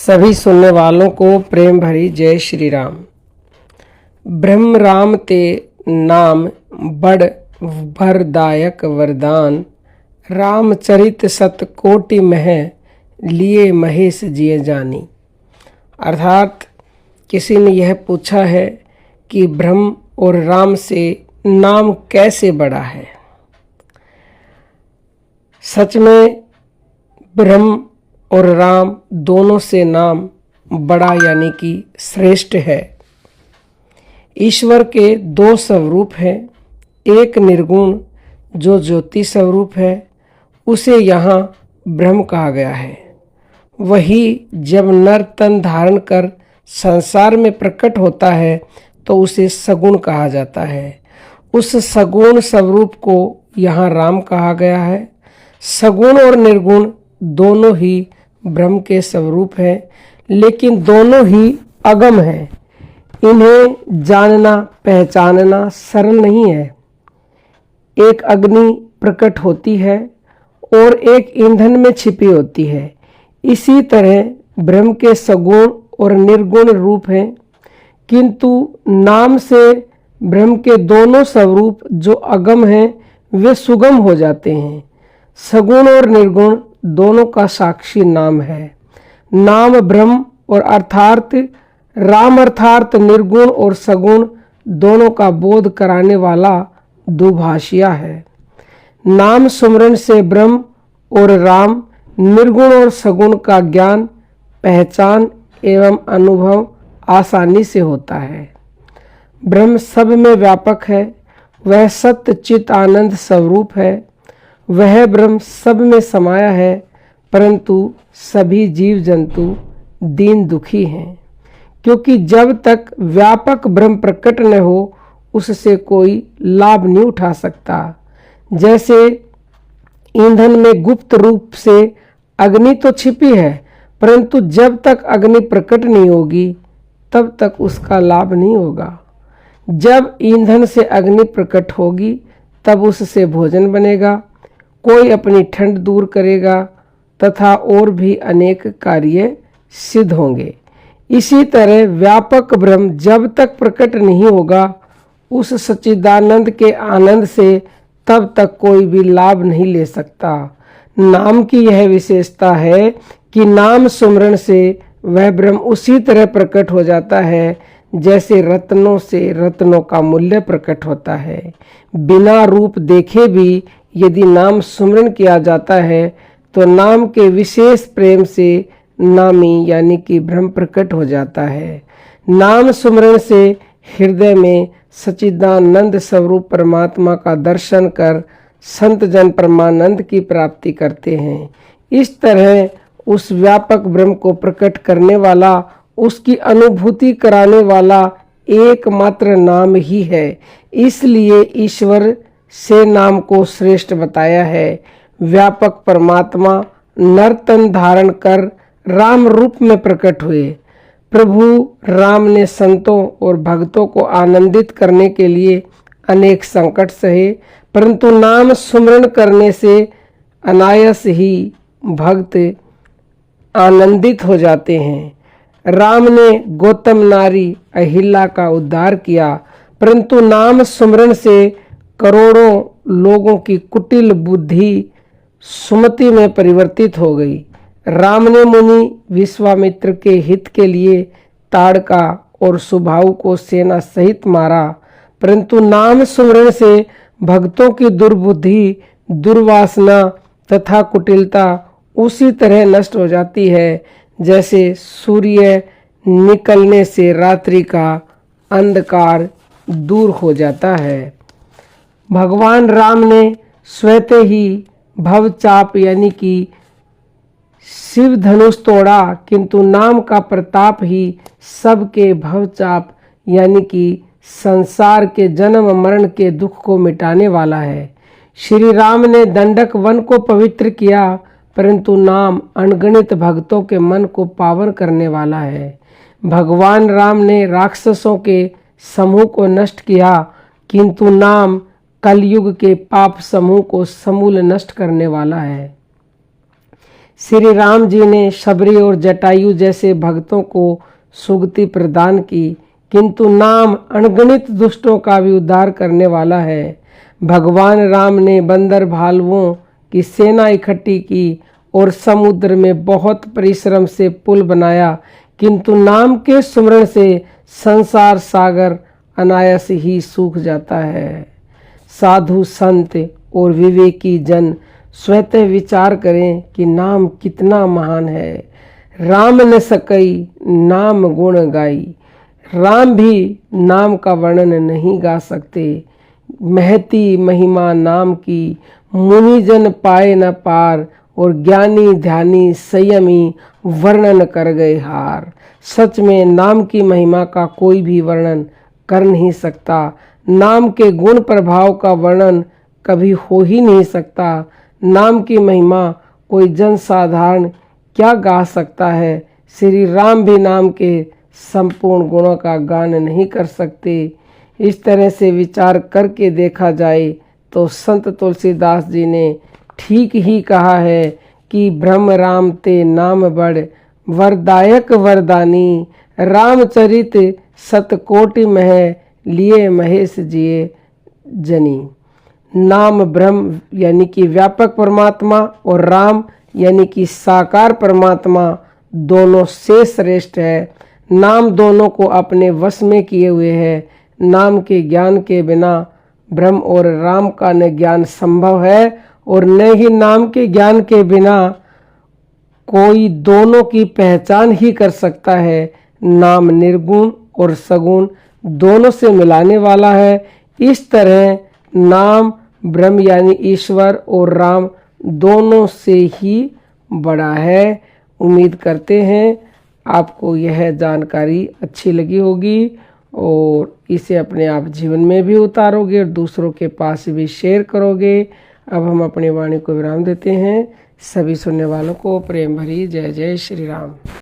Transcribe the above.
सभी सुनने वालों को प्रेम भरी जय श्री राम। ब्रह्म राम ते नाम बड़ वरदायक वरदान, रामचरित सत कोटि मह लिए महेश जिय जानी। अर्थात किसी ने यह पूछा है कि ब्रह्म और राम से नाम कैसे बड़ा है। सच में ब्रह्म और राम दोनों से नाम बड़ा यानी कि श्रेष्ठ है। ईश्वर के दो स्वरूप हैं, एक निर्गुण जो ज्योति स्वरूप है, उसे यहाँ ब्रह्म कहा गया है। वही जब नर तन धारण कर संसार में प्रकट होता है तो उसे सगुण कहा जाता है। उस सगुण स्वरूप को यहाँ राम कहा गया है। सगुण और निर्गुण दोनों ही ब्रह्म के स्वरूप हैं, लेकिन दोनों ही अगम हैं। इन्हें जानना पहचानना सरल नहीं है। एक अग्नि प्रकट होती है और एक ईंधन में छिपी होती है। इसी तरह ब्रह्म के सगुण और निर्गुण रूप हैं, किंतु नाम से ब्रह्म के दोनों स्वरूप जो अगम हैं वे सुगम हो जाते हैं। सगुण और निर्गुण दोनों का साक्षी नाम है। नाम ब्रह्म और अर्थात राम अर्थात निर्गुण और सगुण दोनों का बोध कराने वाला दुभाषिया है। नाम सुमरन से ब्रह्म और राम निर्गुण और सगुण का ज्ञान पहचान एवं अनुभव आसानी से होता है। ब्रह्म सब में व्यापक है, वह सत्य चित आनंद स्वरूप है। वह ब्रह्म सब में समाया है, परंतु सभी जीव जंतु दीन दुखी हैं, क्योंकि जब तक व्यापक ब्रह्म प्रकट न हो उससे कोई लाभ नहीं उठा सकता। जैसे ईंधन में गुप्त रूप से अग्नि तो छिपी है, परंतु जब तक अग्नि प्रकट नहीं होगी तब तक उसका लाभ नहीं होगा। जब ईंधन से अग्नि प्रकट होगी तब उससे भोजन बनेगा, कोई अपनी ठंड दूर करेगा तथा और भी अनेक कार्य सिद्ध होंगे। इसी तरह व्यापक ब्रह्म जब तक प्रकट नहीं होगा उस सच्चिदानंद के आनंद से तब तक कोई भी लाभ नहीं ले सकता। नाम की यह विशेषता है कि नाम सुमरण से वह ब्रह्म उसी तरह प्रकट हो जाता है जैसे रत्नों से रत्नों का मूल्य प्रकट होता है। बिना रूप देखे भी यदि नाम सुमरण किया जाता है तो नाम के विशेष प्रेम से नामी यानी कि ब्रह्म प्रकट हो जाता है। नाम सुमरण से हृदय में सच्चिदानंद स्वरूप परमात्मा का दर्शन कर संत जन परमानंद की प्राप्ति करते हैं। इस तरह उस व्यापक ब्रह्म को प्रकट करने वाला, उसकी अनुभूति कराने वाला एकमात्र नाम ही है। इसलिए ईश्वर से नाम को श्रेष्ठ बताया है। व्यापक परमात्मा नर तन धारण कर राम रूप में प्रकट हुए। प्रभु राम ने संतों और भक्तों को आनंदित करने के लिए अनेक संकट सहे, परंतु नाम सुमरण करने से अनायास ही भक्त आनंदित हो जाते हैं। राम ने गौतम नारी अहिल्या का उद्धार किया, परंतु नाम सुमरण से करोड़ों लोगों की कुटिल बुद्धि सुमति में परिवर्तित हो गई। राम ने मुनि विश्वामित्र के हित के लिए ताड़का और सुबाहु को सेना सहित मारा, परंतु नाम सुमरण से भक्तों की दुर्बुद्धि, दुर्वासना तथा कुटिलता उसी तरह नष्ट हो जाती है जैसे सूर्य निकलने से रात्रि का अंधकार दूर हो जाता है। भगवान राम ने स्वतः ही भवचाप यानी कि शिव धनुष तोड़ा, किंतु नाम का प्रताप ही सबके भवचाप यानी कि संसार के जन्म मरण के दुख को मिटाने वाला है। श्री राम ने दंडक वन को पवित्र किया, परंतु नाम अनगिनत भक्तों के मन को पावन करने वाला है। भगवान राम ने राक्षसों के समूह को नष्ट किया, किंतु नाम कलयुग के पाप समूह को समूल नष्ट करने वाला है। श्री राम जी ने शबरी और जटायु जैसे भक्तों को सुगति प्रदान की, किंतु नाम अनगिनत दुष्टों का भी उद्धार करने वाला है। भगवान राम ने बंदर भालुओं की सेना इकट्ठी की और समुद्र में बहुत परिश्रम से पुल बनाया, किंतु नाम के सुमरण से संसार सागर अनायास ही सूख जाता है। साधु संत और विवेकी जन स्वतः विचार करें कि नाम कितना महान है। राम न सकई नाम गुण गाई। राम भी नाम का वर्णन नहीं गा सकते। महती महिमा नाम की मुनिजन पाए न पार, और ज्ञानी ध्यानी संयमी वर्णन कर गए हार। सच में नाम की महिमा का कोई भी वर्णन कर नहीं सकता। नाम के गुण प्रभाव का वर्णन कभी हो ही नहीं सकता। नाम की महिमा कोई जन साधारण क्या गा सकता है। श्री राम भी नाम के संपूर्ण गुणों का गान नहीं कर सकते। इस तरह से विचार करके देखा जाए तो संत तुलसीदास जी ने ठीक ही कहा है कि ब्रह्म राम ते नाम बड़ वरदायक वरदानी। रामचरित सतकोटि मह लिए महेश जिए जनी। नाम ब्रह्म यानी कि व्यापक परमात्मा और राम यानी कि साकार परमात्मा दोनों से श्रेष्ठ है। नाम दोनों को अपने वश में किए हुए है। नाम के ज्ञान के बिना ब्रह्म और राम का न ज्ञान संभव है, और न ही नाम के ज्ञान के बिना कोई दोनों की पहचान ही कर सकता है। नाम निर्गुण और सगुण दोनों से मिलाने वाला है। इस तरह नाम ब्रह्म यानी ईश्वर और राम दोनों से ही बड़ा है। उम्मीद करते हैं आपको यह जानकारी अच्छी लगी होगी और इसे अपने आप जीवन में भी उतारोगे और दूसरों के पास भी शेयर करोगे। अब हम अपनी वाणी को विराम देते हैं। सभी सुनने वालों को प्रेम भरी जय जय श्री राम।